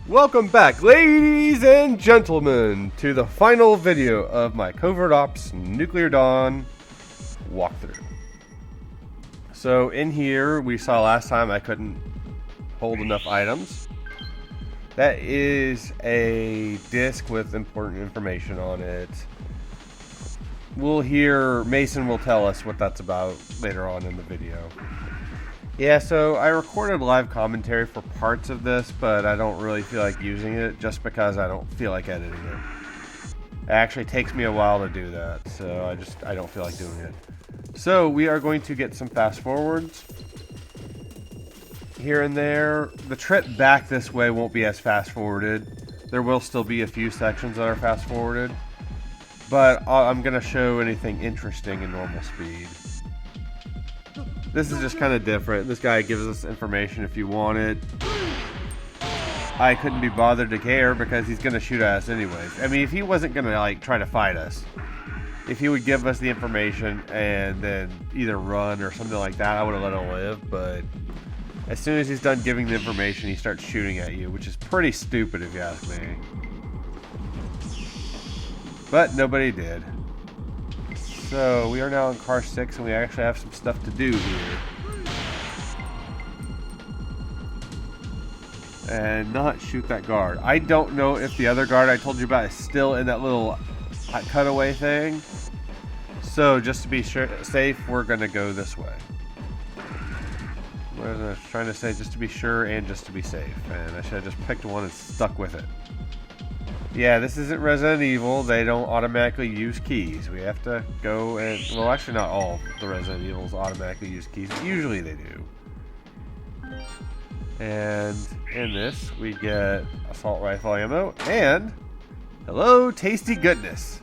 Welcome back, ladies and gentlemen, to the final video of my Covert Ops Nuclear Dawn walkthrough. So in here, we saw last time I couldn't hold enough items. That is a disc with important information on it. We'll hear, Mason will tell us what that's about later on in the video. Yeah, so I recorded live commentary for parts of this, but I don't really feel like using it just because I don't feel like editing it. It actually takes me a while to do that, so I don't feel like doing it. So we are going to get some fast forwards here and there. The trip back this way won't be as fast forwarded. There will still be a few sections that are fast forwarded, but I'm going to show anything interesting in normal speed. This is just kind of different. This guy gives us information if you want it. I couldn't be bothered to care because he's going to shoot at us anyways. I mean, if he wasn't going to like try to fight us, if he would give us the information and then either run or something like that, I would have let him live. But as soon as he's done giving the information, he starts shooting at you, which is pretty stupid if you ask me. But nobody did. So, we are now in car 6 and we actually have some stuff to do here. And not shoot that guard. I don't know if the other guard I told you about is still in that little cutaway thing. So, just to be safe, we're going to go this way. What was I trying to say? Just to be sure and just to be safe. And I should have just picked one and stuck with it. Yeah, this isn't Resident Evil. They don't automatically use keys. We have to go and... Well, actually not all the Resident Evils automatically use keys. But usually they do. And in this, we get assault rifle ammo. And, hello, tasty goodness.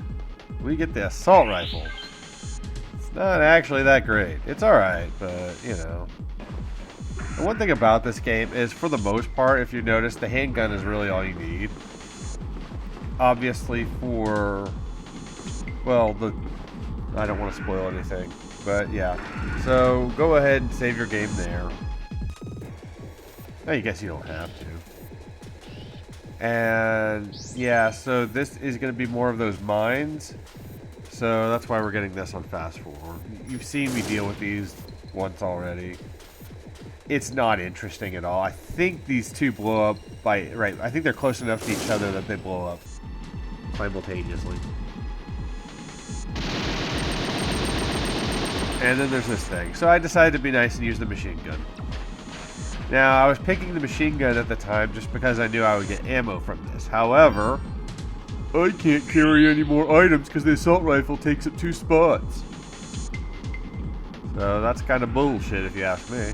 We get the assault rifle. It's not actually that great. It's alright, but, you know. The one thing about this game is, for the most part, if you notice, the handgun is really all you need. Obviously for, well, I don't want to spoil anything, but yeah. So go ahead and save your game there. I guess you don't have to. And yeah, so this is going to be more of those mines. So that's why we're getting this on fast forward. You've seen me deal with these once already. It's not interesting at all. I think these two blow up by, right, I think they're close enough to each other that they blow up simultaneously. And then there's this thing. So I decided to be nice and use the machine gun. Now, I was picking the machine gun at the time just because I knew I would get ammo from this. However, I can't carry any more items because the assault rifle takes up 2 spots. So that's kind of bullshit if you ask me.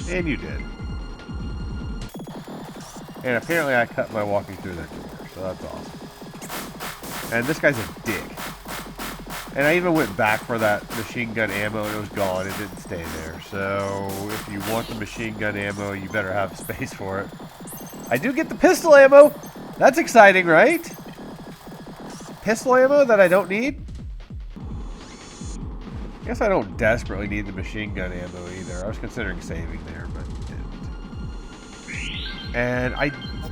And you did. And apparently I cut my walking through that door, so that's awesome. And this guy's a dick. And I even went back for that machine gun ammo and it was gone. It didn't stay there. So if you want the machine gun ammo, you better have space for it. I do get the pistol ammo! That's exciting, right? Pistol ammo that I don't need? I guess I don't desperately need the machine gun ammo either. I was considering saving there, but didn't. And I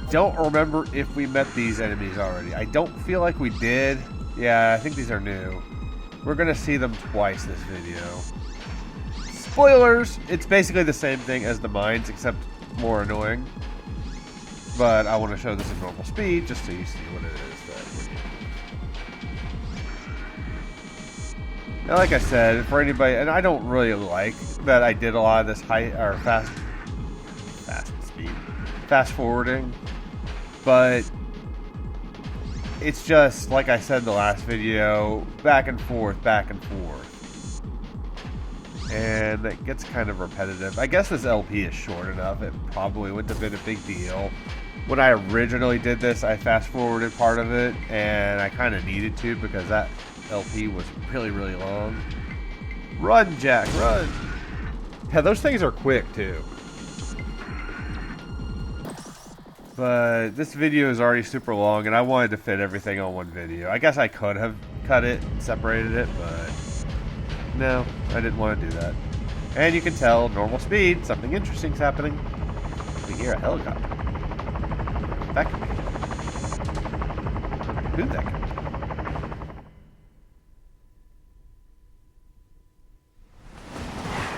don't remember if we met these enemies already. I don't feel like we did. Yeah, I think these are new. We're going to see them twice this video. Spoilers! It's basically the same thing as the mines, except more annoying. But I want to show this in normal speed, just so you see what it is. Now, like I said, for anybody, and I don't really like that I did a lot of this fast forwarding, but it's just, like I said in the last video, back and forth, and it gets kind of repetitive. I guess this LP is short enough, it probably wouldn't have been a big deal. When I originally did this, I fast forwarded part of it, and I kind of needed to because that LP was really, really long. Run, Jack, run! Yeah, those things are quick, too. But this video is already super long, and I wanted to fit everything on one video. I guess I could have cut it and separated it, but no, I didn't want to do that. And you can tell, normal speed, something interesting's happening. We hear a helicopter. That could be. Who that could be?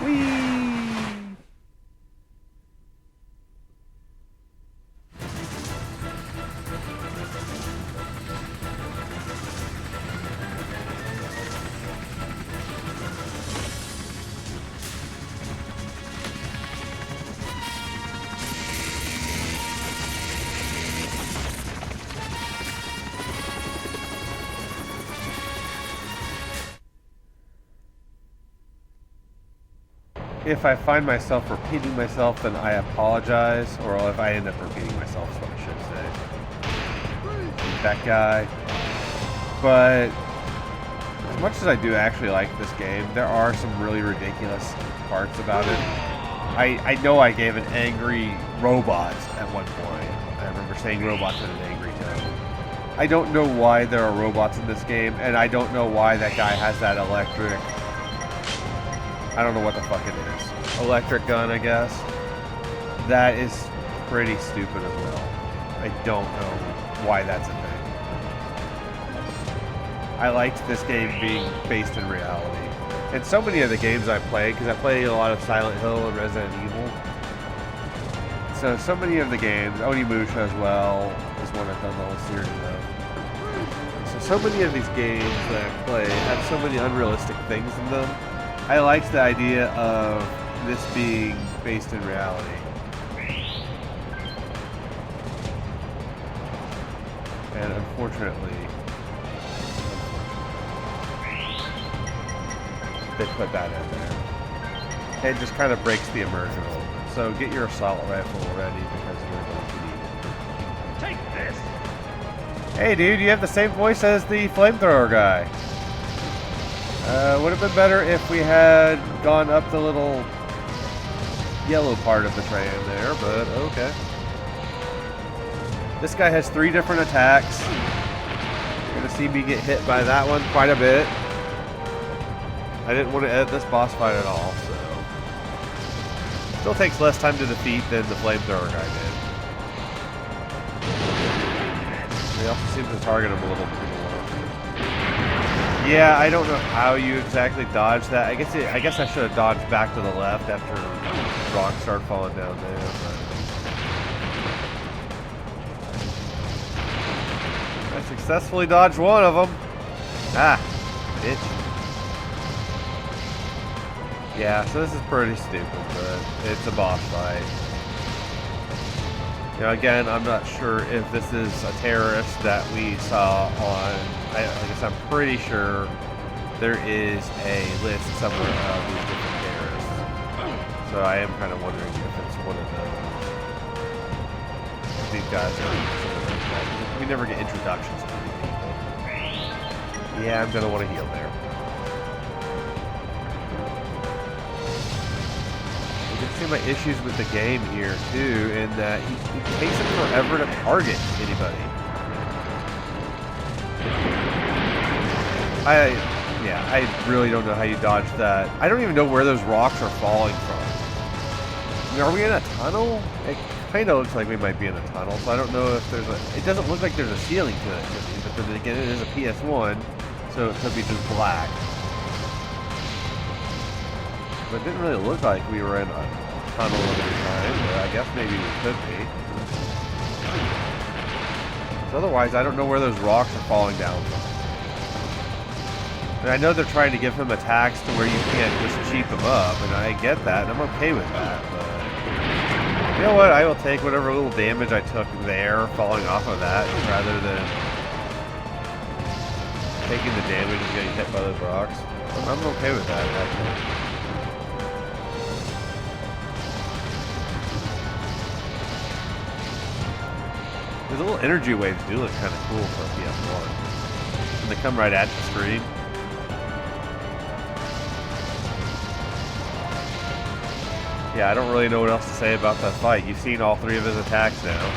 Whee! If I find myself repeating myself, then I apologize, or if I end up repeating myself, is what I should say. That guy. But as much as I do actually like this game, there are some really ridiculous parts about it. I know I gave an angry robot at one point. I remember saying robots in an angry tone. I don't know why there are robots in this game, and I don't know why that guy has that electric... I don't know what the fuck it is. Electric gun, I guess. That is pretty stupid as well. I don't know why that's a thing. I liked this game being based in reality. And so many of the games I played, because I played a lot of Silent Hill and Resident Evil. So many of the games, Onimusha as well, is one I've done the whole series of. So many of these games that I play have so many unrealistic things in them. I liked the idea of this being based in reality. And unfortunately, they put that in there. It just kind of breaks the immersion a little bit. So get your assault rifle ready because you're going to need it. Take this! Hey dude, you have the same voice as the flamethrower guy. Would have been better if we had gone up the little yellow part of the train there, but okay. This guy has 3 different attacks. You're going to see me get hit by that one quite a bit. I didn't want to edit this boss fight at all, so... Still takes less time to defeat than the flamethrower guy did. He also seems to target him a little bit. Yeah, I don't know how you exactly dodge that. I guess I should have dodged back to the left after rocks start falling down there. But I successfully dodged one of them. Ah, bitch. Yeah, so this is pretty stupid, but it's a boss fight. You know, again, I'm not sure if this is a terrorist that we saw on... I guess I'm pretty sure there is a list somewhere of these different terrorists. So I am kind of wondering if it's one of those. These guys are... We never get introductions to these people. Yeah, I'm going to want to heal there. You can see my issues with the game here, too, in that he takes it forever to target anybody. I really don't know how you dodge that. I don't even know where those rocks are falling from. I mean, are we in a tunnel? It kind of looks like we might be in a tunnel, so I don't know if there's a... It doesn't look like there's a ceiling to it, but then again, it is a PS1, so it could be just black. But it didn't really look like we were in a tunnel at the time, but I guess maybe we could be. So otherwise, I don't know where those rocks are falling down from. And I know they're trying to give him attacks to where you can't just cheap him up, and I get that, and I'm okay with that, but... You know what, I will take whatever little damage I took there, falling off of that, rather than taking the damage and getting hit by those rocks. I'm okay with that, actually. These little energy waves do look kind of cool for a PS1. And they come right at the screen. Yeah, I don't really know what else to say about that fight. You've seen all 3 of his attacks now.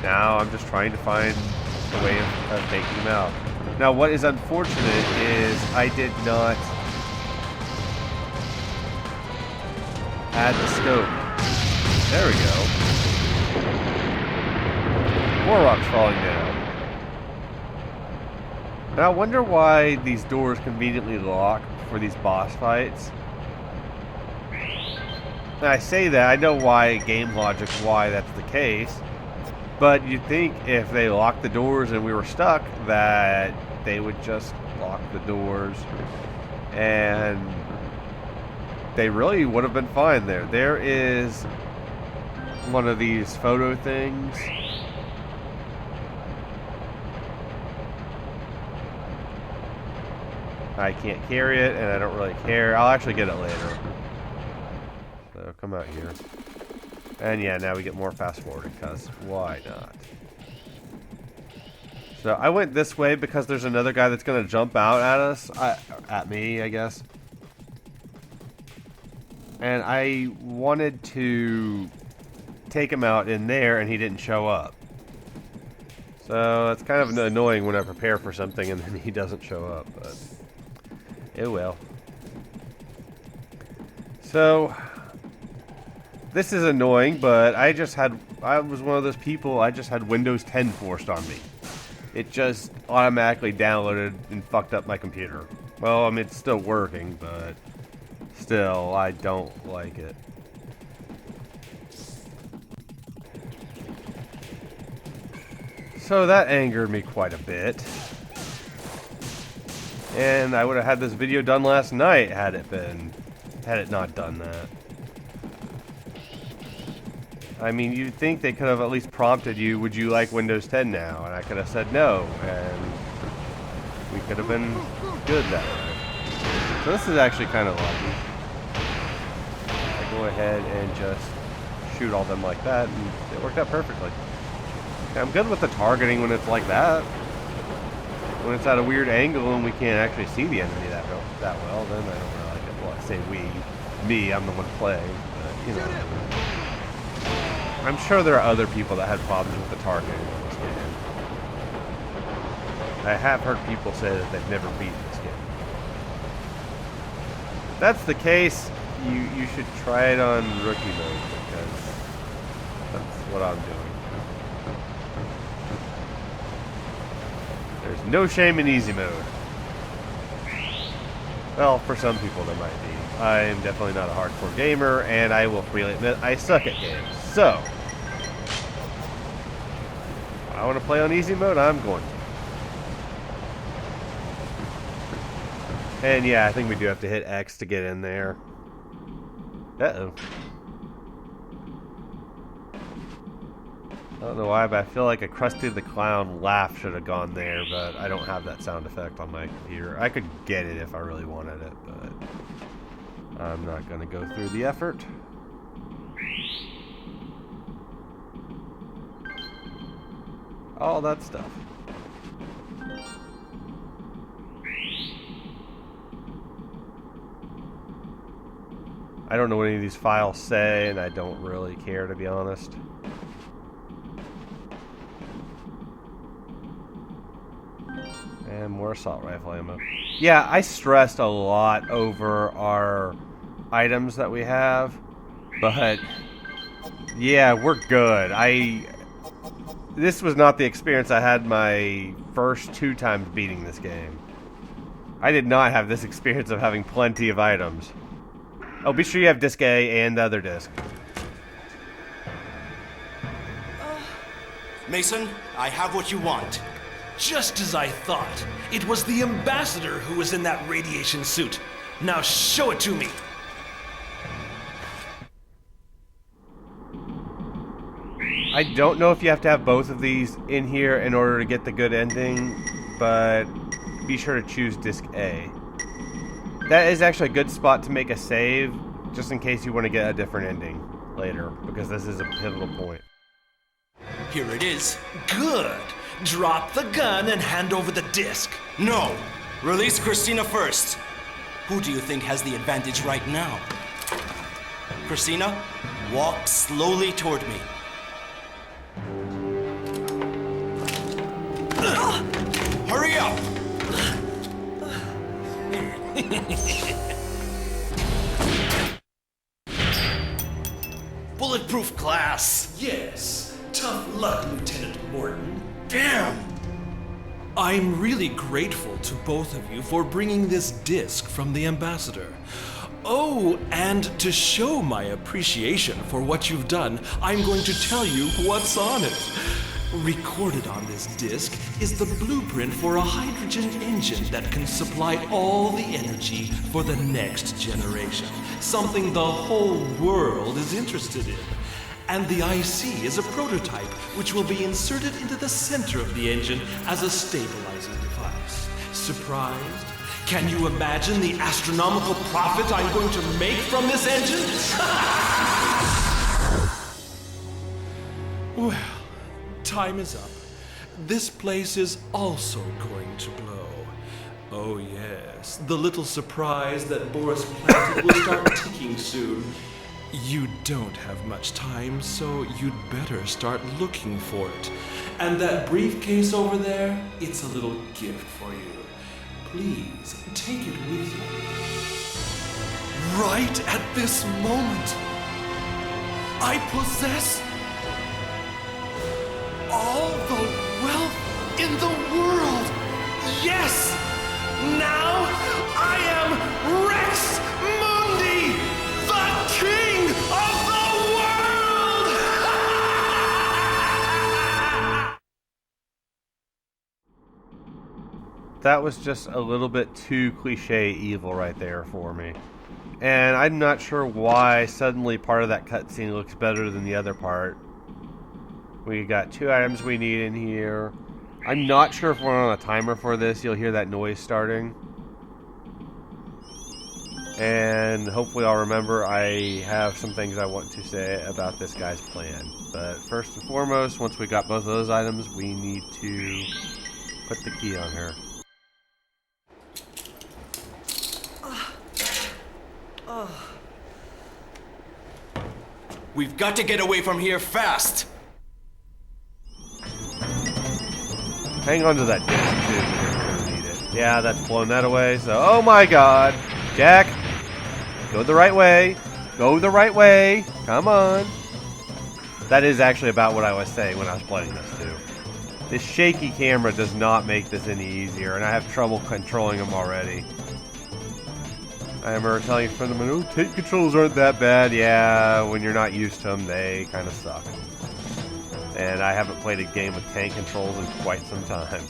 Now I'm just trying to find a way of taking him out. Now what is unfortunate is I did not add the scope. There we go. More rocks falling down. Now I wonder why these doors conveniently lock for these boss fights. And I say that, I know why, game logic, why that's the case. But you'd think if they locked the doors and we were stuck, that they would just lock the doors. And they really would have been fine there. There is one of these photo things. I can't carry it, and I don't really care. I'll actually get it later. So come out here. And yeah, now we get more fast forwarding, because why not? So I went this way because there's another guy that's going to jump out at us. At me, I guess. And I wanted to take him out in there, and he didn't show up. So it's kind of annoying when I prepare for something and then he doesn't show up, but it will. So this is annoying, but I was one of those people, I just had Windows 10 forced on me. It just automatically downloaded and fucked up my computer. Well, I mean, it's still working, but still, I don't like it. So that angered me quite a bit. And I would have had this video done last night had it not done that. I mean, you'd think they could have at least prompted you, would you like Windows 10 now? And I could have said no, and we could have been good that way. So this is actually kind of lucky. I go ahead and just shoot all them like that, and it worked out perfectly. I'm good with the targeting when it's like that. When it's at a weird angle and we can't actually see the enemy that well, then I don't really like it. Well, I say me, I'm the one playing, but, you know. I'm sure there are other people that had problems with the targeting in this game. I have heard people say that they've never beaten this game. If that's the case, you should try it on rookie mode, because that's what I'm doing. There's no shame in easy mode. Well, for some people there might be. I'm definitely not a hardcore gamer, and I will freely admit I suck at games. So, if I want to play on easy mode, I'm going to. And yeah, I think we do have to hit X to get in there. Uh-oh. I don't know why, but I feel like a Krusty the Clown laugh should have gone there, but I don't have that sound effect on my computer. I could get it if I really wanted it, but I'm not going to go through the effort. All that stuff. I don't know what any of these files say, and I don't really care, to be honest. And more assault rifle ammo. Yeah, I stressed a lot over our items that we have, but yeah, we're good. This was not the experience I had my first 2 times beating this game. I did not have this experience of having plenty of items. Oh, be sure you have disc A and the other disc. Mason, I have what you want. Just as I thought. It was the ambassador who was in that radiation suit. Now show it to me. I don't know if you have to have both of these in here in order to get the good ending, but be sure to choose disc A. That is actually a good spot to make a save, just in case you want to get a different ending later, because this is a pivotal point. Here it is. Good. Drop the gun and hand over the disc. No! Release Christina first. Who do you think has the advantage right now? Christina, walk slowly toward me. Hurry up! Pull bulletproof glass. Yes. Tough luck, Lieutenant Morton. Damn! I'm really grateful to both of you for bringing this disc from the ambassador. Oh, and to show my appreciation for what you've done, I'm going to tell you what's on it. Recorded on this disc is the blueprint for a hydrogen engine that can supply all the energy for the next generation, something the whole world is interested in. And the IC is a prototype which will be inserted into the center of the engine as a stabilizing device. Surprised? Can you imagine the astronomical profit I'm going to make from this engine? Well, time is up. This place is also going to blow. Oh yes, the little surprise that Boris planted will start ticking soon. You don't have much time, so you'd better start looking for it. And that briefcase over there, it's a little gift for you. Please, take it with you. Right at this moment, I possess all the wealth in the world. Yes! Now I am Rex Mundi, the king of the world! That was just a little bit too cliche evil right there for me. And I'm not sure why suddenly part of that cutscene looks better than the other part. We got 2 items we need in here. I'm not sure if we're on a timer for this. You'll hear that noise starting. And hopefully I'll remember I have some things I want to say about this guy's plan. But first and foremost, once we got both of those items, we need to put the key on her. We've got to get away from here fast. Hang on to that disc too, because you're going to need it. Yeah, that's blown that away. So, oh my god. Jack, go the right way. Go the right way. Come on. That is actually about what I was saying when I was playing this too. This shaky camera does not make this any easier, and I have trouble controlling them already. I remember telling a friend of mine, oh, tank controls aren't that bad. Yeah, when you're not used to them, they kind of suck. And I haven't played a game with tank controls in quite some time.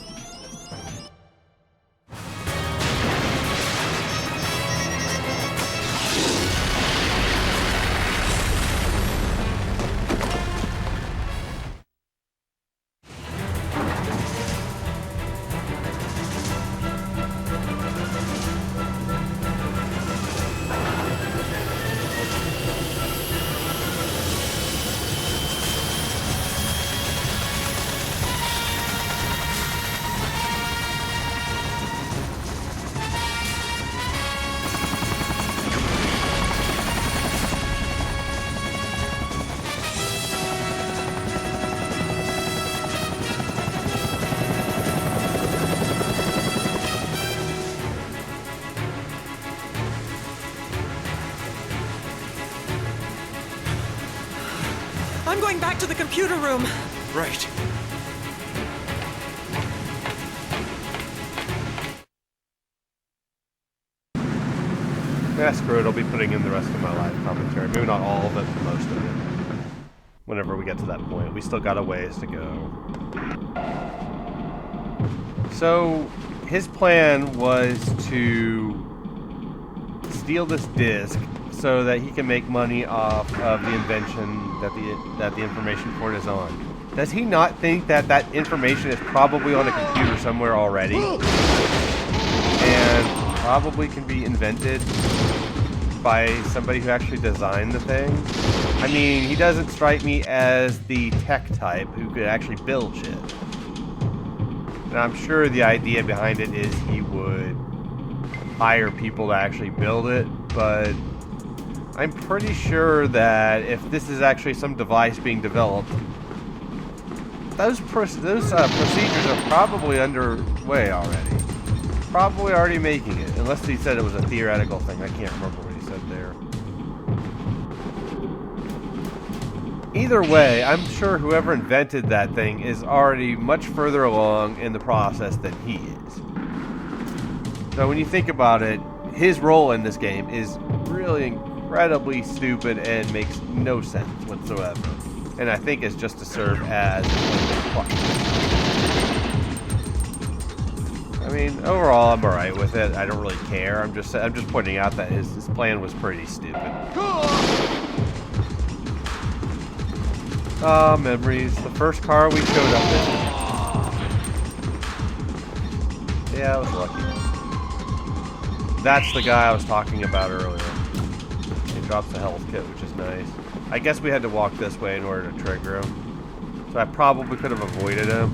I'm going back to the computer room. Right. Yeah, screw it. I'll be putting in the rest of my live commentary. Maybe not all of it, but most of it. Whenever we get to that point. We still got a ways to go. So, his plan was to steal this disc so that he can make money off of the invention that the information port is on. Does he not think that that information is probably on a computer somewhere already? And probably can be invented by somebody who actually designed the thing? I mean, he doesn't strike me as the tech type who could actually build shit. And I'm sure the idea behind it is he would hire people to actually build it, but I'm pretty sure that if this is actually some device being developed, those procedures are probably underway already. Probably already making it, unless he said it was a theoretical thing. I can't remember what he said there. Either way, I'm sure whoever invented that thing is already much further along in the process than he is. So when you think about it, his role in this game is really incredibly stupid and makes no sense whatsoever. And I think it's just to serve as a plot. I mean, overall, I'm alright with it. I don't really care. I'm just pointing out that his plan was pretty stupid. Ah, memories. The first car we showed up in. Yeah, I was lucky. That's the guy I was talking about earlier. He drops the health kit, which is nice. I guess we had to walk this way in order to trigger him. So I probably could have avoided him.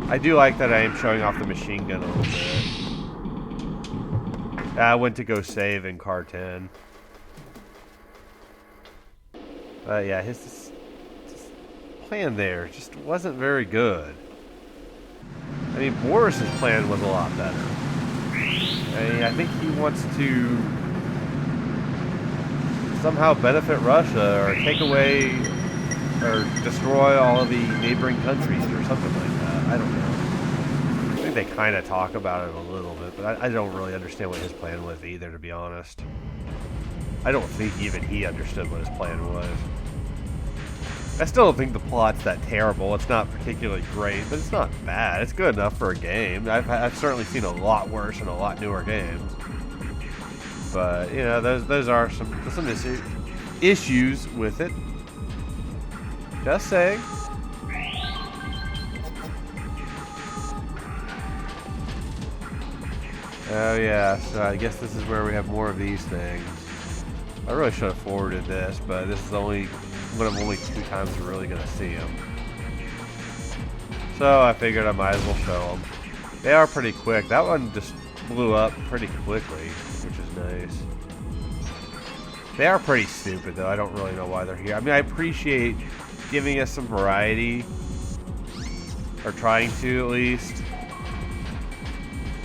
I do like that I am showing off the machine gun a little bit. I went to go save in car 10. Yeah, his plan there just wasn't very good. I mean, Boris's plan was a lot better. I think he wants to somehow benefit Russia or take away or destroy all of the neighboring countries or something like that. I don't know. I think they kind of talk about it a little bit, but I don't really understand what his plan was either, to be honest. I don't think even he understood what his plan was. I still don't think the plot's that terrible. It's not particularly great, but it's not bad. It's good enough for a game. I've certainly seen a lot worse and a lot newer games. But, you know, those are some issues with it. Just saying. Oh yeah, so I guess this is where we have more of these things. I really should have forwarded this, but this is only one of only 2 times we're really going to see them. So I figured I might as well show them. They are pretty quick. That one just blew up pretty quickly, which is nice. They are pretty stupid, though. I don't really know why they're here. I mean, I appreciate giving us some variety, or trying to at least.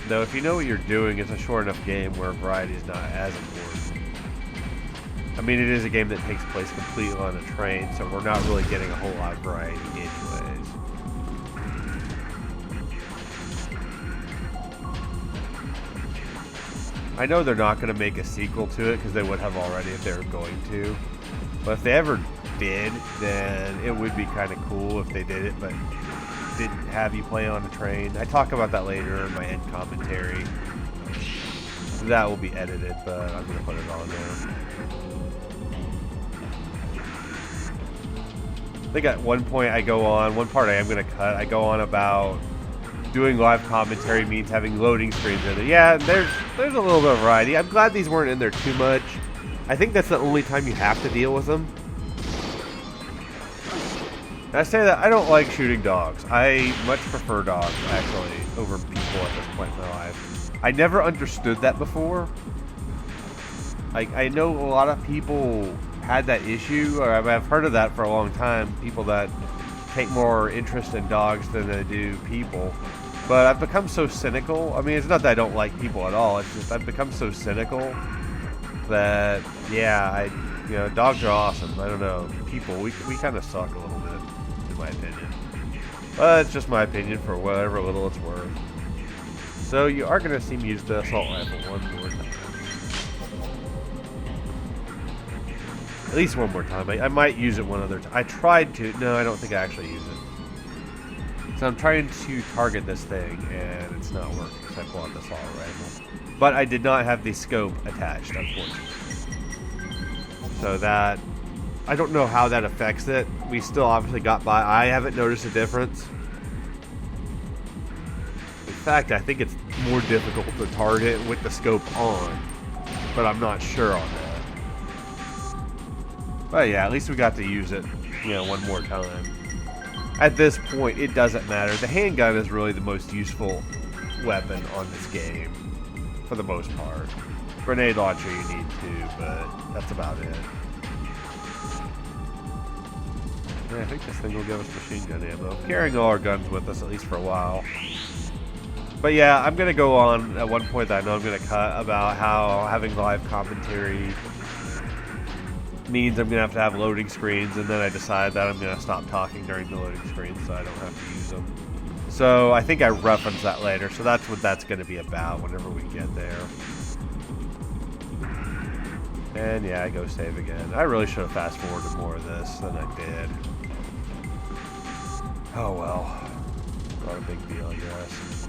Though if you know what you're doing, it's a short enough game where variety is not as important. I mean, it is a game that takes place completely on a train, so we're not really getting a whole lot of variety anyways. I know they're not going to make a sequel to it, because they would have already if they were going to. But if they ever did, then it would be kind of cool if they did it, but didn't have you play on a train. I talk about that later in my end commentary. That will be edited, but I'm going to put it on there. I think at one point I go on, one part I am going to cut, I go on about doing live commentary means having loading screens in it. Yeah, there's a little bit of variety. I'm glad these weren't in there too much. I think that's the only time you have to deal with them. And I say that I don't like shooting dogs. I much prefer dogs, actually, over people at this point in my life. I never understood that before. Like, I know a lot of people had that issue, or I've heard of that for a long time, people that take more interest in dogs than they do people. But I've become so cynical. I mean, it's not that I don't like people at all, it's just I've become so cynical that, yeah, dogs are awesome. I don't know, people, we kind of suck a little bit, in my opinion. But it's just my opinion for whatever little it's worth. So you are going to see me use the assault rifle one more time. At least one more time. I might use it one other time. I tried to. No, I don't think I actually use it. So I'm trying to target this thing, and it's not working. So I pull out the assault rifle. But I did not have the scope attached, unfortunately. So that... I don't know how that affects it. We still obviously got by. I haven't noticed a difference. In fact, I think it's more difficult to target with the scope on. But I'm not sure on that. But yeah, at least we got to use it, one more time. At this point, it doesn't matter. The handgun is really the most useful weapon on this game, for the most part. Grenade launcher you need too, but that's about it. Yeah, I think this thing will give us machine gun ammo. Carrying all our guns with us, at least for a while. But yeah, I'm going to go on at one point that I know I'm going to cut about how having live commentary means I'm going to have loading screens, and then I decide that I'm going to stop talking during the loading screens so I don't have to use them. So I think I reference that later, so that's what that's going to be about whenever we get there. And yeah, I go save again. I really should have fast forwarded more of this than I did. Oh well. Not a big deal, I guess.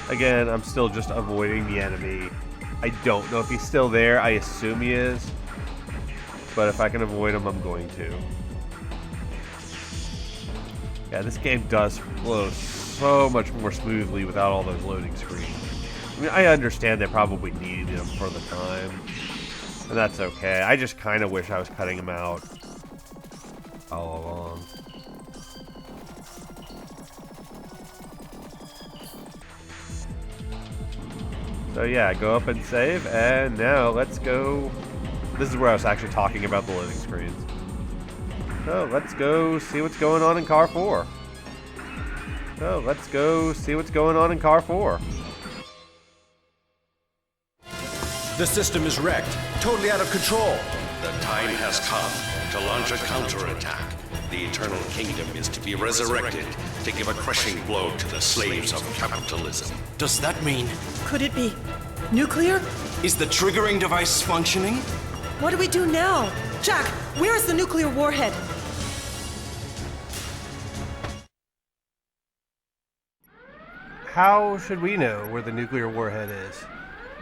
Again, I'm still just avoiding the enemy. I don't know if he's still there. I assume he is. But if I can avoid him, I'm going to. Yeah, this game does flow so much more smoothly without all those loading screens. I mean, I understand they probably needed them for the time. And that's okay. I just kind of wish I was cutting them out all along. So yeah, go up and save, and now let's go. This is where I was actually talking about the loading screens. So let's go see what's going on in car 4. So let's go see what's going on in car 4. The system is wrecked, totally out of control. The time has come to launch a counterattack. The Eternal Kingdom is to be resurrected to give a crushing blow to the slaves of capitalism. Does that mean... Could it be nuclear? Is the triggering device functioning? What do we do now? Jack, where is the nuclear warhead? How should we know where the nuclear warhead is?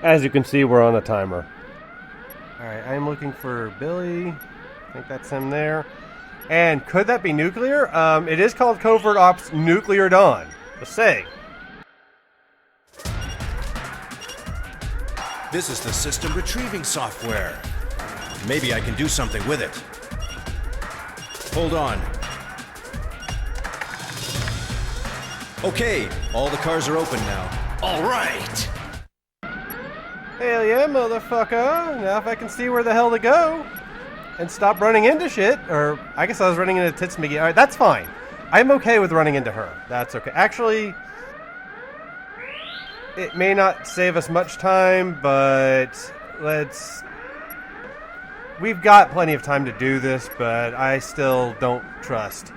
As you can see, we're on a timer. Alright, I'm looking for Billy. I think that's him there. And could that be nuclear? It is called Covert Ops Nuclear Dawn. Just saying. This is the system retrieving software. Maybe I can do something with it. Hold on. Okay, all the cars are open now. All right! Hell yeah, motherfucker. Now if I can see where the hell to go and stop running into shit, or I guess I was running into Tits McGee. Alright, that's fine. I'm okay with running into her. That's okay. Actually, it may not save us much time, but we've got plenty of time to do this, but I still don't trust.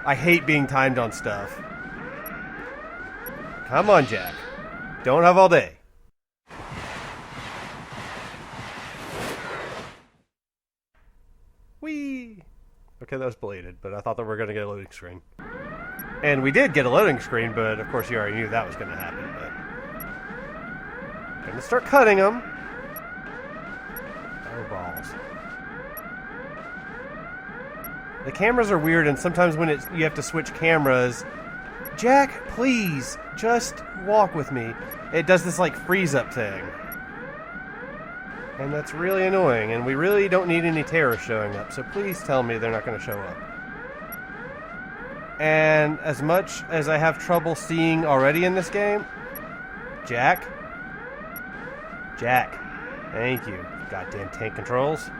I hate being timed on stuff. Come on, Jack. Don't have all day. Whee! Okay, that was belated, but I thought that we were going to get a loading screen. And we did get a loading screen, but of course you already knew that was going to happen. But gonna start cutting them. Oh, balls. The cameras are weird, and sometimes when you have to switch cameras... Jack, please, just walk with me. It does this, like, freeze-up thing. And that's really annoying, and we really don't need any terrorists showing up, so please tell me they're not going to show up. And as much as I have trouble seeing already in this game... Jack? Jack. Thank you. Goddamn tank controls.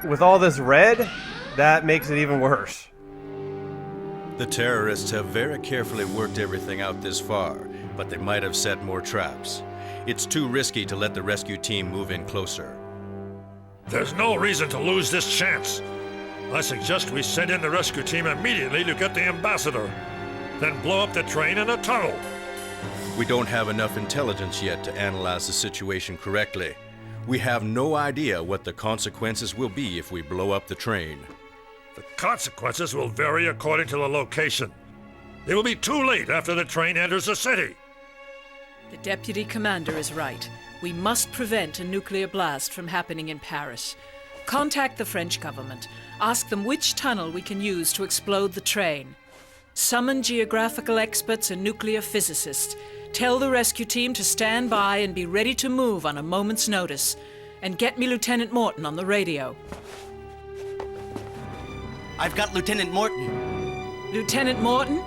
With all this red, that makes it even worse. The terrorists have very carefully worked everything out this far, but they might have set more traps. It's too risky to let the rescue team move in closer. There's no reason to lose this chance. I suggest we send in the rescue team immediately to get the ambassador, then blow up the train in a tunnel. We don't have enough intelligence yet to analyze the situation correctly. We have no idea what the consequences will be if we blow up the train. The consequences will vary according to the location. They will be too late after the train enters the city. The deputy commander is right. We must prevent a nuclear blast from happening in Paris. Contact the French government. Ask them which tunnel we can use to explode the train. Summon geographical experts and nuclear physicists. Tell the rescue team to stand by and be ready to move on a moment's notice. And get me Lieutenant Morton on the radio. I've got Lieutenant Morton. Lieutenant Morton?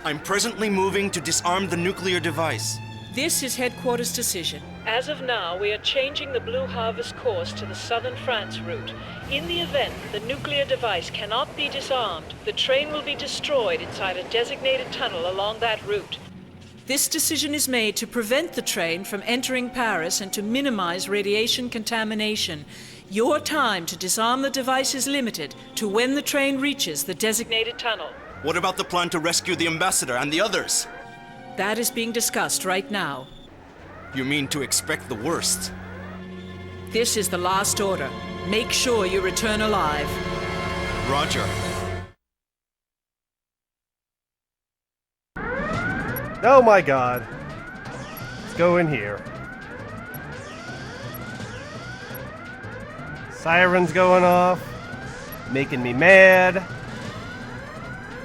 I'm presently moving to disarm the nuclear device. This is headquarters' decision. As of now, we are changing the Blue Harvest course to the southern France route. In the event the nuclear device cannot be disarmed, the train will be destroyed inside a designated tunnel along that route. This decision is made to prevent the train from entering Paris and to minimize radiation contamination. Your time to disarm the device is limited to when the train reaches the designated tunnel. What about the plan to rescue the ambassador and the others? That is being discussed right now. You mean to expect the worst? This is the last order. Make sure you return alive. Roger. Oh my god. Let's go in here. Sirens going off. Making me mad.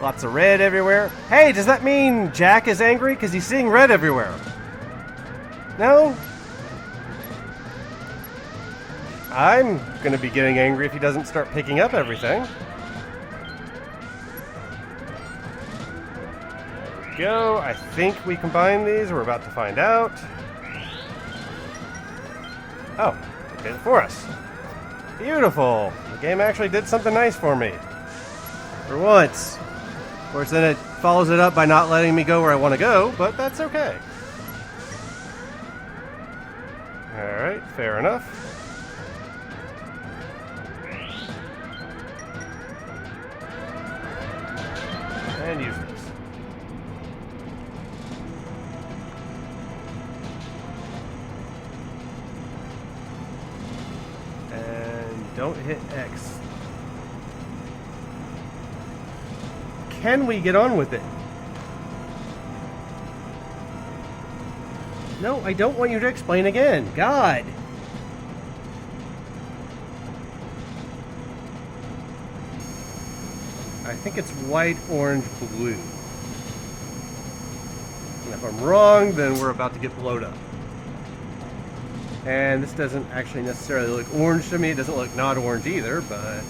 Lots of red everywhere. Hey, does that mean Jack is angry? Because he's seeing red everywhere. No? I'm going to be getting angry if he doesn't start picking up everything. There we go. I think we combine these. We're about to find out. Oh, it did it for us. Beautiful. The game actually did something nice for me. For once. Of course, then it follows it up by not letting me go where I want to go, but that's okay. Alright, fair enough. And use this. And don't hit X. Can we get on with it? No, I don't want you to explain again. God. I think it's white, orange, blue. And if I'm wrong, then we're about to get blowed up. And this doesn't actually necessarily look orange to me. It doesn't look not orange either, but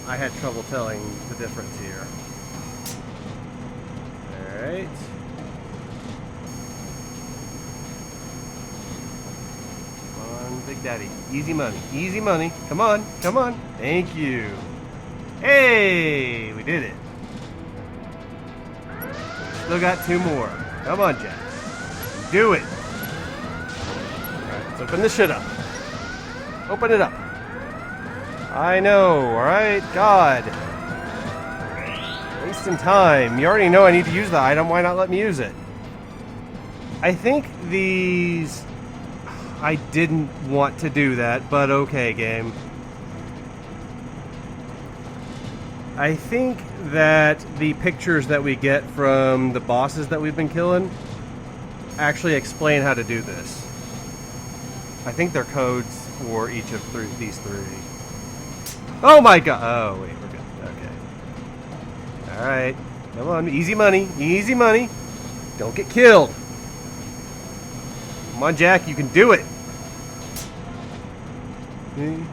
I had trouble telling the difference here. Alright. Come on, Big Daddy. Easy money. Easy money. Come on. Come on. Thank you. Hey! We did it. Still got 2 more. Come on, Jack. Do it. Alright, let's open this shit up. Open it up. I know, alright? God. Wasting time. You already know I need to use the item. Why not let me use it? I think these... I didn't want to do that, but okay, game. I think that the pictures that we get from the bosses that we've been killing actually explain how to do this. I think they're codes for each of these 3. Oh my god! Oh, wait, we're good. Okay. Alright. Come on, easy money. Easy money. Don't get killed. Come on, Jack, you can do it. I don't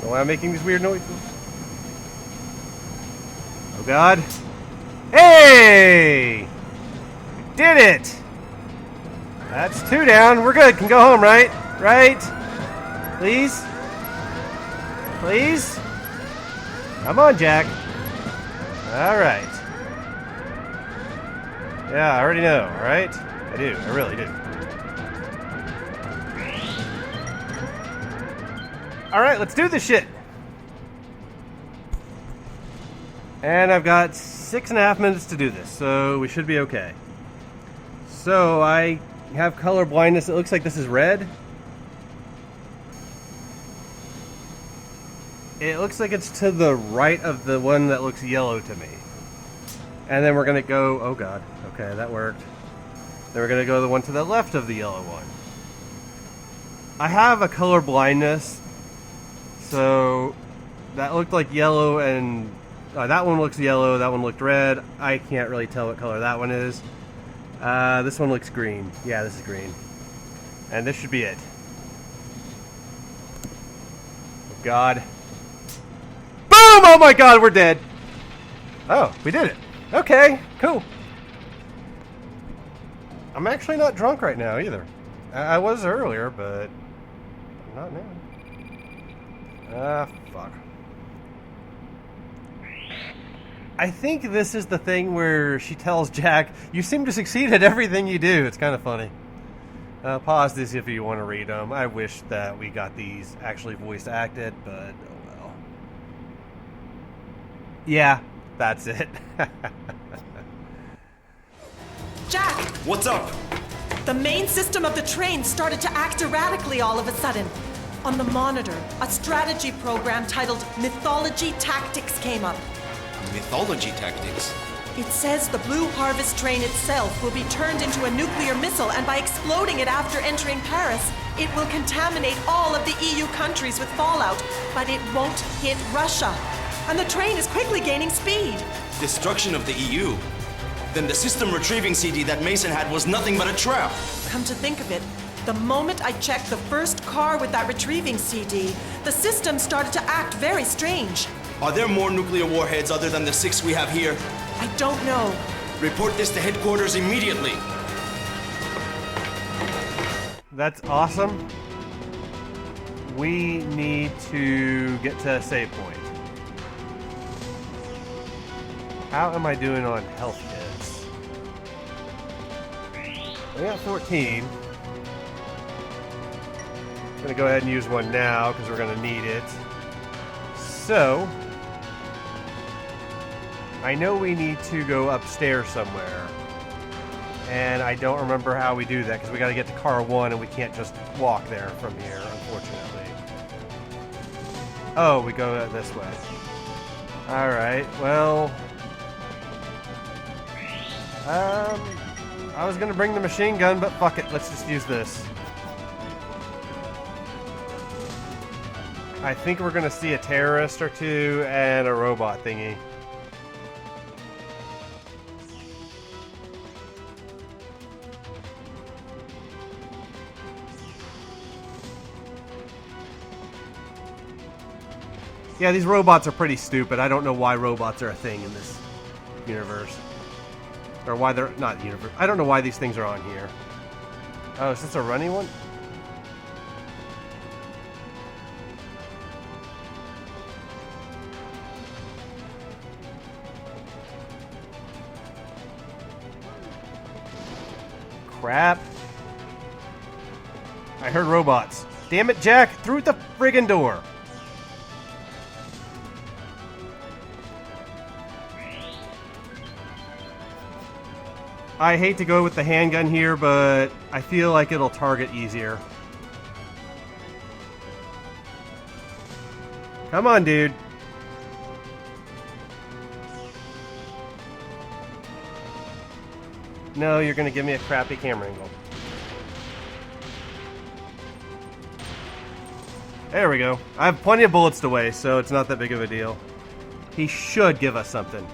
know why I'm making these weird noises. Oh god. Hey! We did it! That's 2 down. We're good. Can go home, right? Right? Please? Please? Come on, Jack. Alright. Yeah, I already know, alright? I do. I really do. Alright, let's do this shit! And I've got 6.5 minutes to do this, so we should be okay. So, I have color blindness. It looks like this is red. It looks like it's to the right of the one that looks yellow to me. And then we're going to go... Oh god. Okay, that worked. Then we're going to go the one to the left of the yellow one. I have a color blindness. So, that looked like yellow and... that one looks yellow, that one looked red. I can't really tell what color that one is. This one looks green. Yeah, this is green. And this should be it. Oh god. Boom! Oh my god, we're dead! Oh, we did it. Okay, cool. I'm actually not drunk right now either. I was earlier, but I'm not now. Ah, fuck. I think this is the thing where she tells Jack, you seem to succeed at everything you do. It's kind of funny. Pause this if you want to read them. I wish that we got these actually voice acted, but oh well. Yeah, that's it. Jack, What's up? the main system of the train started to act erratically all of a sudden. On the monitor, a strategy program titled Mythology Tactics came up. Mythology tactics. It says the Blue Harvest train itself will be turned into a nuclear missile, and by exploding it after entering Paris, it will contaminate all of the EU countries with fallout, but it won't hit Russia. And the train is quickly gaining speed. Destruction of the EU. Then the system retrieving CD that Mason had was nothing but a trap. Come to think of it, the moment I checked the first car with that retrieving CD, the system started to act very strange. Are there more nuclear warheads other than the 6 we have here? I don't know. Report this to headquarters immediately. That's awesome. We need to get to a save point. How am I doing on health hits? I got 14. I'm gonna go ahead and use one now because we're gonna need it. So, I know we need to go upstairs somewhere. And I don't remember how we do that because we got to get to car 1 and we can't just walk there from here, unfortunately. Oh, we go this way. Alright, well... I was gonna bring the machine gun, but fuck it, let's just use this. I think we're gonna see a terrorist or two and a robot thingy. Yeah, these robots are pretty stupid. I don't know why robots are a thing in this universe. Or why they're not universe. I don't know why these things are on here. Oh, is this a runny one? Crap. I heard robots. Damn it, Jack! Through the friggin' door! I hate to go with the handgun here, but I feel like it'll target easier. Come on, dude. No, you're gonna give me a crappy camera angle. There we go. I have plenty of bullets to waste, so it's not that big of a deal. He should give us something.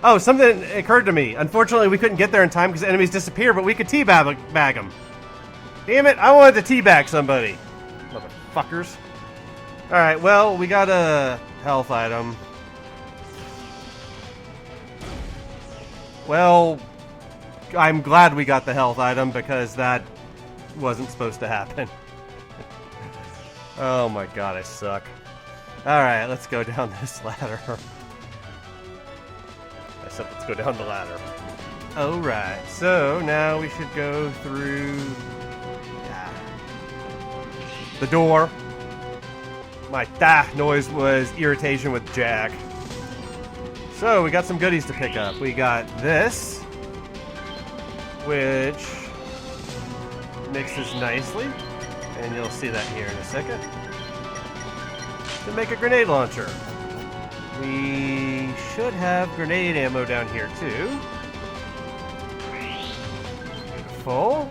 Oh, something occurred to me. Unfortunately, we couldn't get there in time because enemies disappear, but we could teabag them. Damn it, I wanted to teabag somebody. Motherfuckers. Alright, well, we got a health item. Well, I'm glad we got the health item because that wasn't supposed to happen. Oh my god, I suck. Alright, let's go down this ladder. So let's go down the ladder. Alright, so now we should go through the door. My noise was irritation with Jack. So we got some goodies to pick up. We got this, which mixes nicely, and you'll see that here in a second. To make a grenade launcher. We should have grenade ammo down here too. Beautiful.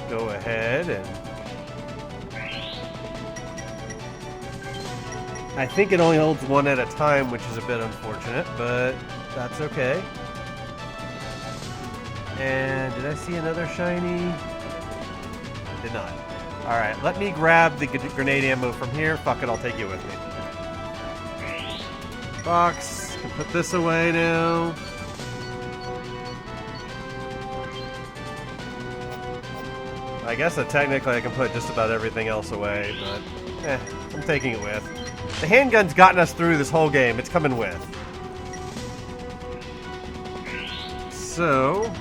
Go ahead and... I think it only holds one at a time, which is a bit unfortunate, but that's okay. And did I see another shiny? I did not. Alright, let me grab the grenade ammo from here. Fuck it, I'll take you with me. Box. Can put this away now. I guess that technically I can put just about everything else away, but I'm taking it with. The handgun's gotten us through this whole game. It's coming with. So...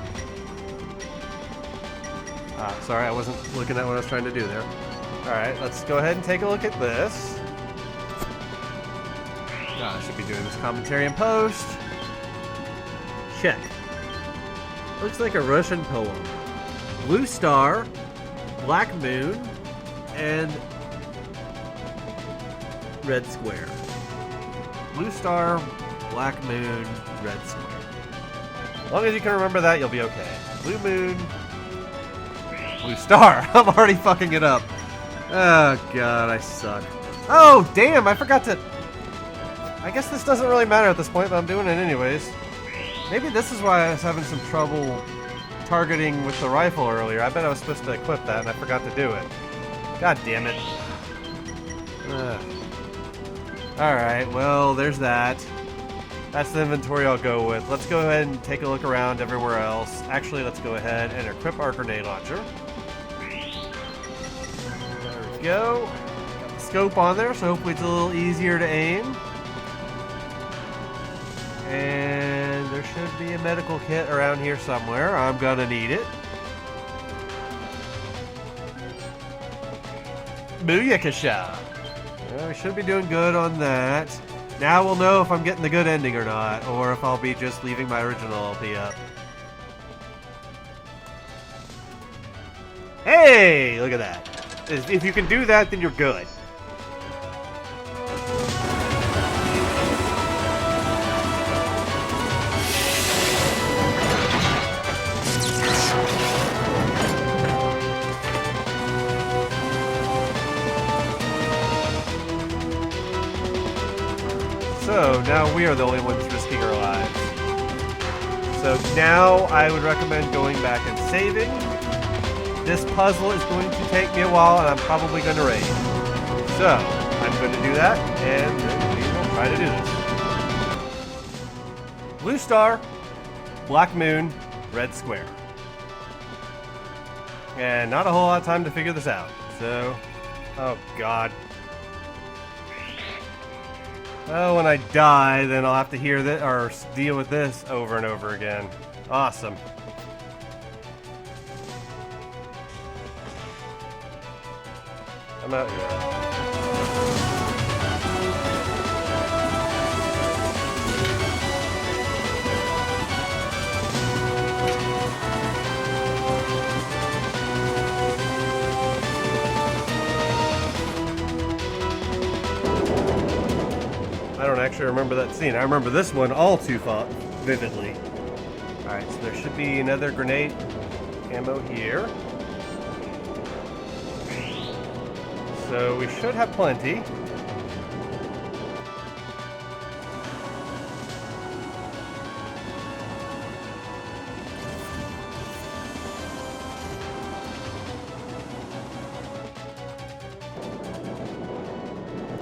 sorry, I wasn't looking at what I was trying to do there. Alright, let's go ahead and take a look at this. I should be doing this commentary in post. Check. Looks like a Russian poem. Blue Star, Black Moon, and Red Square. Blue Star, Black Moon, Red Square. As long as you can remember that, you'll be okay. Blue Moon, Blue Star. I'm already fucking it up. Oh god, I suck. Oh damn, I forgot to... I guess this doesn't really matter at this point, but I'm doing it anyways. Maybe this is why I was having some trouble targeting with the rifle earlier. I bet I was supposed to equip that and I forgot to do it. God damn it. Alright, well, there's that. That's the inventory I'll go with. Let's go ahead and take a look around everywhere else. Actually, let's go ahead and equip our grenade launcher. There we go. Got the scope on there, so hopefully it's a little easier to aim. And there should be a medical kit around here somewhere. I'm gonna need it. Booyakasha! Well, we should be doing good on that. Now we'll know if I'm getting the good ending or not, or if I'll be just leaving my original LP up. Hey! Look at that. If you can do that, then you're good. So now we are the only ones risking our lives. So now I would recommend going back and saving. This puzzle is going to take me a while and I'm probably going to raid. So I'm going to do that and then we will try to do this. Blue Star, Black Moon, Red Square. And not a whole lot of time to figure this out. So, oh god. Oh, when I die, then I'll have to hear this or deal with this over and over again. Awesome. I'm out here. I don't actually remember that scene. I remember this one all too vividly. Alright, so there should be another grenade ammo here. So we should have plenty.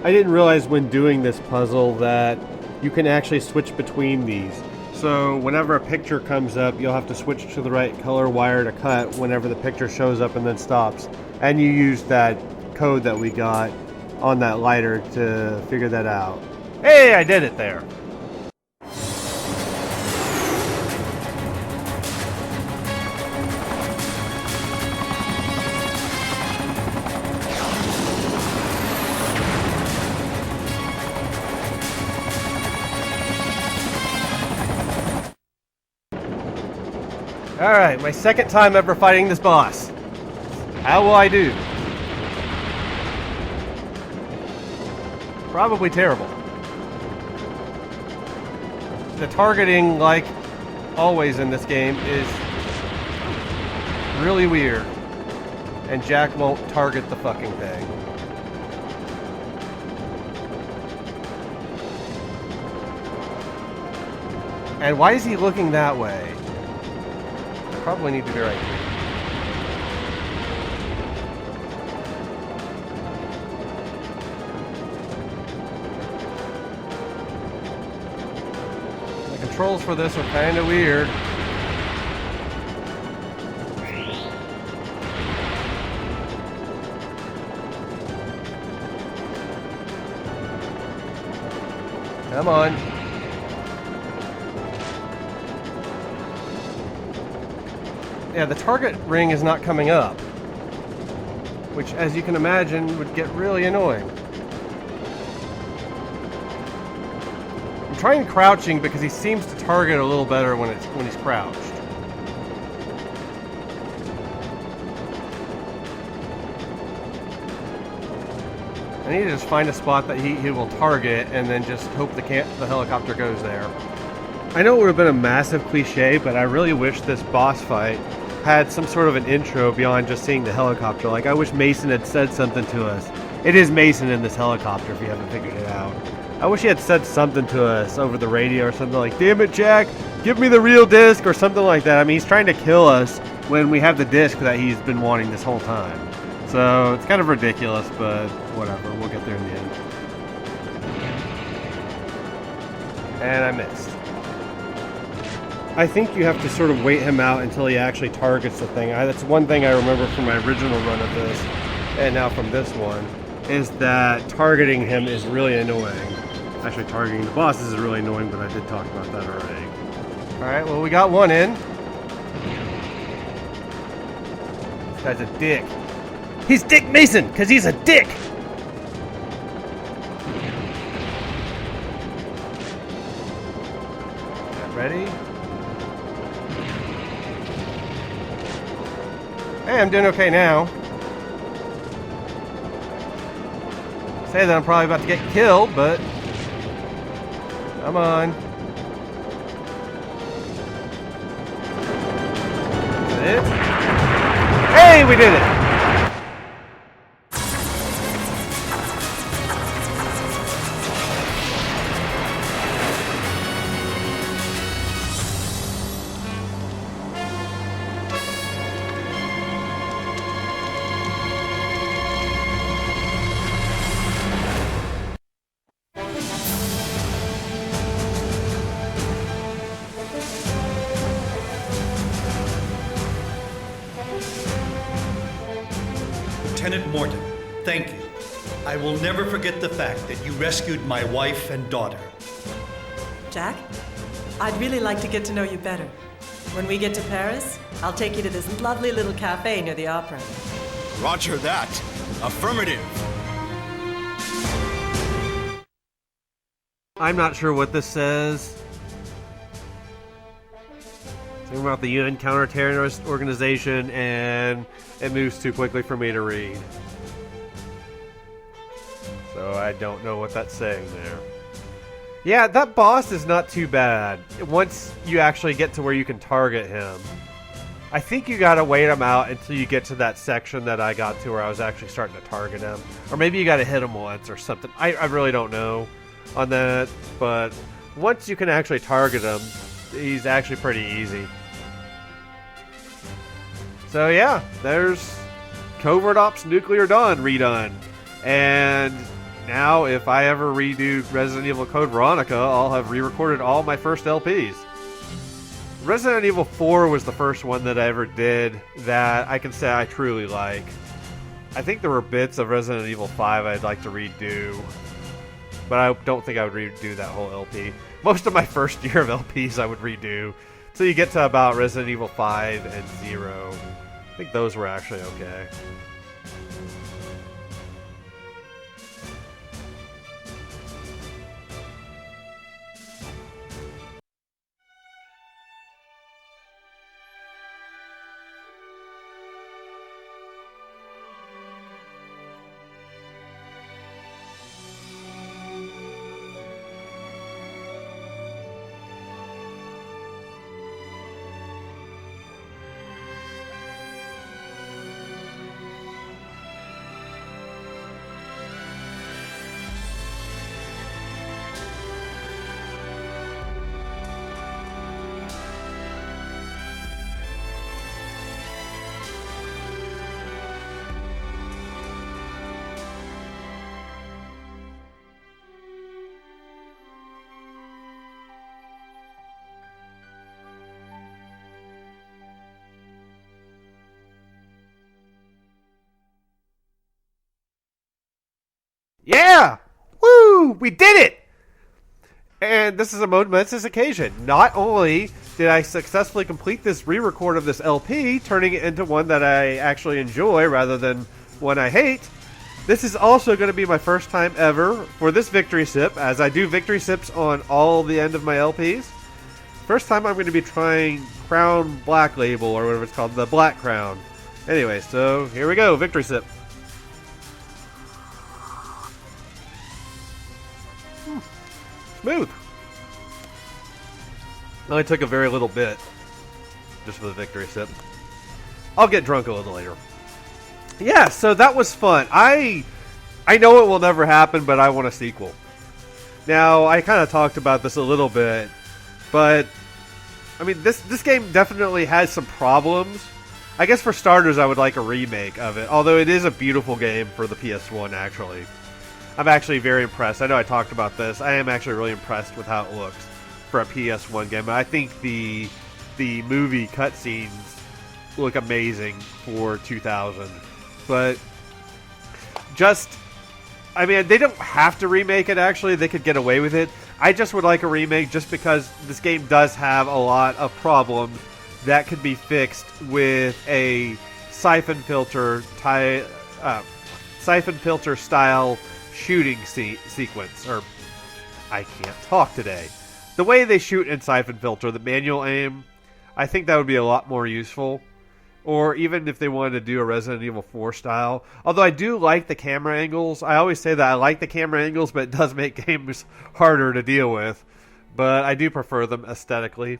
I didn't realize when doing this puzzle that you can actually switch between these. So whenever a picture comes up, you'll have to switch to the right color wire to cut whenever the picture shows up and then stops. And you use that code that we got on that lighter to figure that out. Hey, I did it there. Alright, my second time ever fighting this boss. How will I do? Probably terrible. The targeting, like always in this game, is really weird. And Jack won't target the fucking thing. And why is he looking that way? Probably need to be right here. The controls for this are kind of weird. Come on. Yeah, the target ring is not coming up, which, as you can imagine, would get really annoying. I'm trying crouching because he seems to target a little better when he's crouched. I need to just find a spot that he will target and then just hope the helicopter goes there. I know it would have been a massive cliche, but I really wish this boss fight had some sort of an intro beyond just seeing the helicopter. Like, I wish Mason had said something to us. It is Mason in this helicopter, if you haven't figured it out. I wish he had said something to us over the radio or something like, "Damn it, Jack, give me the real disc," or something like that. I mean, he's trying to kill us when we have the disc that he's been wanting this whole time. So it's kind of ridiculous, but whatever. We'll get there in the end. And I missed. I think you have to sort of wait him out until he actually targets the thing. That's one thing I remember from my original run of this, and now from this one, is that targeting him is really annoying. Actually, targeting the bosses is really annoying, but I did talk about that already. Alright, well, we got one in. This guy's a dick. He's Dick Mason, because he's a dick! Ready? Hey, I'm doing okay now. Say that I'm probably about to get killed, but come on. Is it? Hey, we did it! Lieutenant Morton, thank you. I will never forget the fact that you rescued my wife and daughter. Jack, I'd really like to get to know you better. When we get to Paris, I'll take you to this lovely little cafe near the opera. Roger that. Affirmative. I'm not sure what this says. Something about the UN counter-terrorist organization, and it moves too quickly for me to read. So I don't know what that's saying there. Yeah, that boss is not too bad once you actually get to where you can target him. I think you gotta wait him out until you get to that section that I got to where I was actually starting to target him. Or maybe you gotta hit him once or something. I really don't know on that, but once you can actually target him, he's actually pretty easy. So yeah, there's Covert Ops Nuclear Dawn redone. And now if I ever redo Resident Evil Code Veronica, I'll have re-recorded all my first LPs. Resident Evil 4 was the first one that I ever did that I can say I truly like. I think there were bits of Resident Evil 5 I'd like to redo, but I don't think I would redo that whole LP. Most of my first year of LPs I would redo. So you get to about Resident Evil 5 and 0. I think those were actually okay. Yeah! Woo! We did it! And this is a momentous occasion. Not only did I successfully complete this re-record of this LP, turning it into one that I actually enjoy rather than one I hate, this is also going to be my first time ever for this victory sip, as I do victory sips on all the end of my LPs. First time I'm going to be trying Crown Black Label, or whatever it's called, the Black Crown. Anyway, so here we go, victory sip. Smooth. I only took a very little bit, just for the victory sip. I'll get drunk a little later. Yeah, so that was fun. I know it will never happen, but I want a sequel. Now, I kind of talked about this a little bit, but I mean, this game definitely has some problems. I guess for starters, I would like a remake of it, although it is a beautiful game for the PS1, actually. I'm actually very impressed. I know I talked about this. I am actually really impressed with how it looks for a PS1 game. I think the movie cutscenes look amazing for 2000. But I mean, they don't have to remake it, actually. They could get away with it. I just would like a remake just because this game does have a lot of problems that could be fixed with a siphon filter style shooting sequence. Or, I can't talk today. The way they shoot in siphon filter, the manual aim, I think that would be a lot more useful. Or even if they wanted to do a Resident Evil 4 style. Although I do like the camera angles. I always say that I like the camera angles, but it does make games harder to deal with. But I do prefer them aesthetically.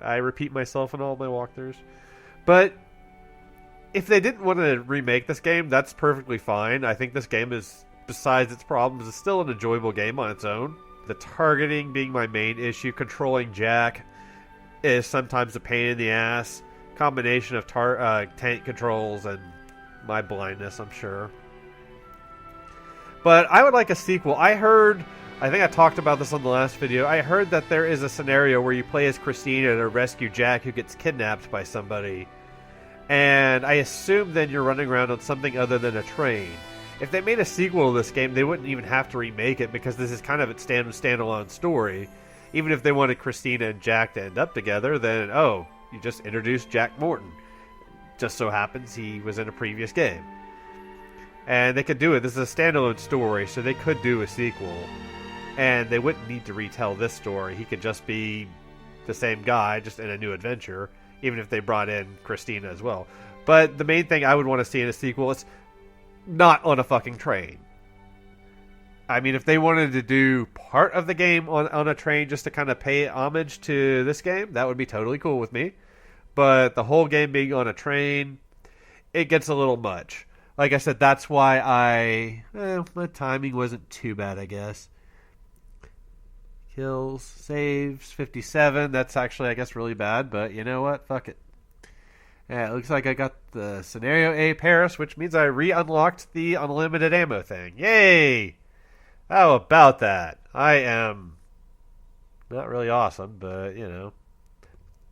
I repeat myself in all my walkthroughs. But if they didn't want to remake this game, that's perfectly fine. I think this game is, besides its problems, is still an enjoyable game on its own. The targeting being my main issue. Controlling Jack is sometimes a pain in the ass. Combination of tank controls and my blindness, I'm sure. But I would like a sequel. I think I talked about this on the last video. I heard that there is a scenario where you play as Christina to rescue Jack, who gets kidnapped by somebody. And I assume then you're running around on something other than a train. If they made a sequel to this game, they wouldn't even have to remake it, because this is kind of its standalone story. Even if they wanted Christina and Jack to end up together, then, you just introduced Jack Morton. Just so happens he was in a previous game. And they could do it. This is a standalone story, so they could do a sequel. And they wouldn't need to retell this story. He could just be the same guy, just in a new adventure, even if they brought in Christina as well. But the main thing I would want to see in a sequel is not on a fucking train. I mean, if they wanted to do part of the game on a train just to kind of pay homage to this game, that would be totally cool with me. But the whole game being on a train, it gets a little much. Like I said, that's why my timing wasn't too bad, I guess. Kills, saves, 57. That's actually, I guess, really bad, but you know what? Fuck it. Yeah, it looks like I got the Scenario A Paris, which means I re-unlocked the unlimited ammo thing. Yay! How about that? I am not really awesome, but, you know.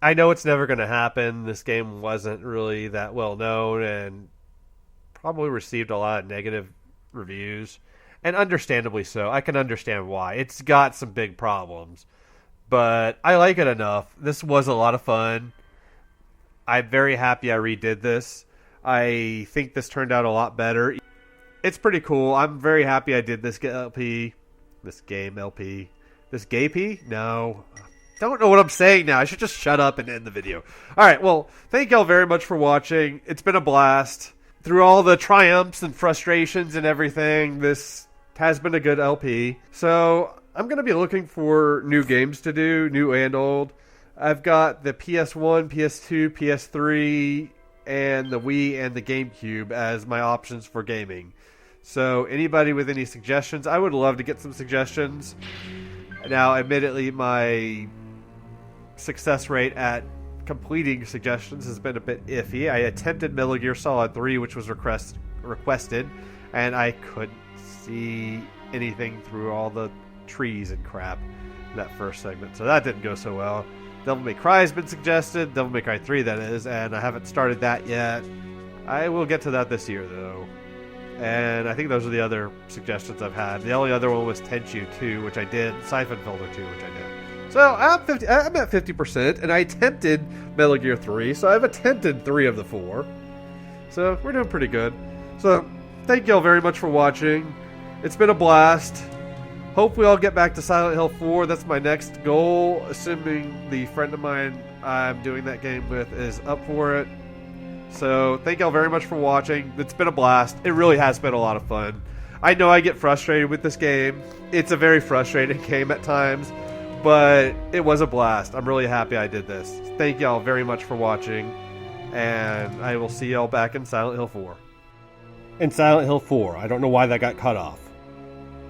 I know it's never going to happen. This game wasn't really that well known and probably received a lot of negative reviews. And understandably so. I can understand why. It's got some big problems. But I like it enough. This was a lot of fun. I'm very happy I redid this. I think this turned out a lot better. It's pretty cool. I'm very happy I did this LP. This game LP. This gay-p? No. Don't know what I'm saying now. I should just shut up and end the video. Alright, well, thank y'all very much for watching. It's been a blast. Through all the triumphs and frustrations and everything, this has been a good LP. So, I'm going to be looking for new games to do, new and old. I've got the PS1, PS2, PS3, and the Wii and the GameCube as my options for gaming. So, anybody with any suggestions, I would love to get some suggestions. Now, admittedly, my success rate at completing suggestions has been a bit iffy. I attempted Metal Gear Solid 3, which was requested, and I couldn't see anything through all the trees and crap in that first segment, so that didn't go so well. Devil May Cry has been suggested, Devil May Cry 3 that is, and I haven't started that yet. I will get to that this year, though. And I think those are the other suggestions I've had. The only other one was Tenchu 2, which I did. Siphon Filter 2, which I did. So I'm at 50%, and I attempted Metal Gear 3, so I've attempted 3 of the 4. So we're doing pretty good. So thank you all very much for watching. It's been a blast. Hopefully I'll get back to Silent Hill 4. That's my next goal, assuming the friend of mine I'm doing that game with is up for it. So thank you all very much for watching. It's been a blast. It really has been a lot of fun. I know I get frustrated with this game. It's a very frustrating game at times, but it was a blast. I'm really happy I did this. Thank you all very much for watching, and I will see y'all back in Silent Hill 4. In Silent Hill 4, I don't know why that got cut off.